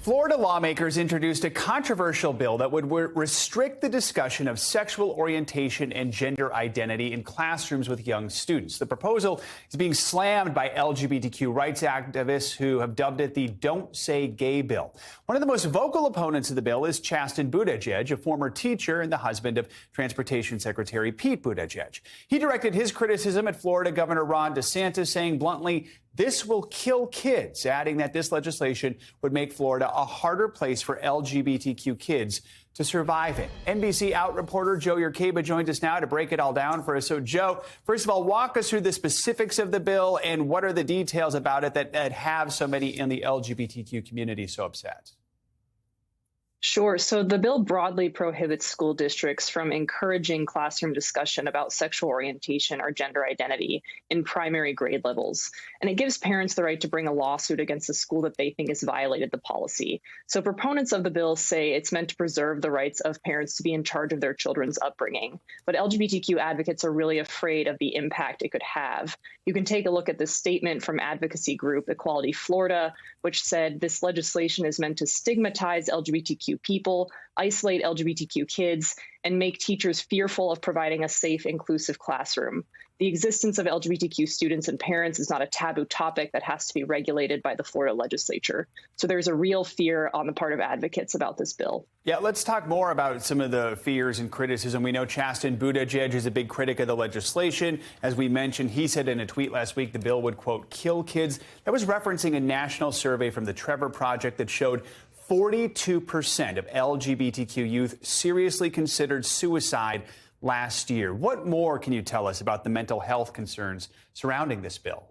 Florida lawmakers introduced a controversial bill that would restrict the discussion of sexual orientation and gender identity in classrooms with young students. The proposal is being slammed by LGBTQ rights activists who have dubbed it the Don't Say Gay bill. One of the most vocal opponents of the bill is Chasten Buttigieg, a former teacher and the husband of Transportation Secretary Pete Buttigieg. He directed his criticism at Florida Governor Ron DeSantis, saying bluntly, "This will kill kids," adding that this legislation would make Florida a harder place for LGBTQ kids to survive in. NBC Out reporter Jo Yurcaba joins us now to break it all down for us. So, Jo, first of all, walk us through the specifics of the bill and what are the details about it that have so many in the LGBTQ community so upset? Sure. So the bill broadly prohibits school districts from encouraging classroom discussion about sexual orientation or gender identity in primary grade levels. And it gives parents the right to bring a lawsuit against a school that they think has violated the policy. So proponents of the bill say it's meant to preserve the rights of parents to be in charge of their children's upbringing. But LGBTQ advocates are really afraid of the impact it could have. You can take a look at this statement from advocacy group Equality Florida, which said this legislation is meant to stigmatize LGBTQ people, isolate LGBTQ kids, and make teachers fearful of providing a safe, inclusive classroom. The existence of LGBTQ students and parents is not a taboo topic that has to be regulated by the Florida legislature. So there's a real fear on the part of advocates about this bill. Yeah, let's talk more about some of the fears and criticism. We know Chasten Buttigieg is a big critic of the legislation. As we mentioned, he said in a tweet last week the bill would, quote, kill kids. That was referencing a national survey from the Trevor Project that showed 42% of LGBTQ youth seriously considered suicide last year. What more can you tell us about the mental health concerns surrounding this bill?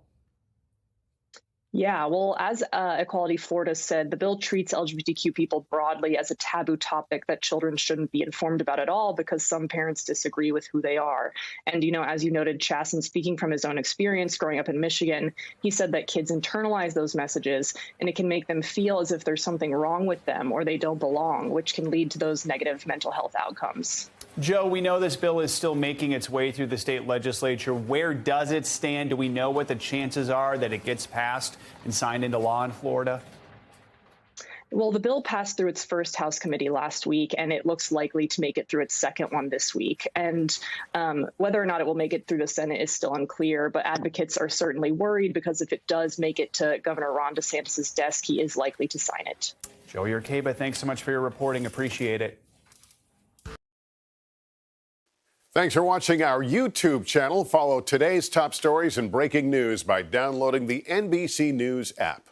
Yeah, well, as Equality Florida said, the bill treats LGBTQ people broadly as a taboo topic that children shouldn't be informed about at all because some parents disagree with who they are. And, as you noted, Chasten, speaking from his own experience growing up in Michigan, he said that kids internalize those messages and it can make them feel as if there's something wrong with them or they don't belong, which can lead to those negative mental health outcomes. Jo, we know this bill is still making its way through the state legislature. Where does it stand? Do we know what the chances are that it gets passed and signed into law in Florida? Well, the bill passed through its first House committee last week, and it looks likely to make it through its second one this week. And whether or not it will make it through the Senate is still unclear, but advocates are certainly worried because if it does make it to Governor Ron DeSantis' desk, he is likely to sign it. Jo Yurcaba, thanks so much for your reporting. Appreciate it. Thanks for watching our YouTube channel. Follow today's top stories and breaking news by downloading the NBC News app.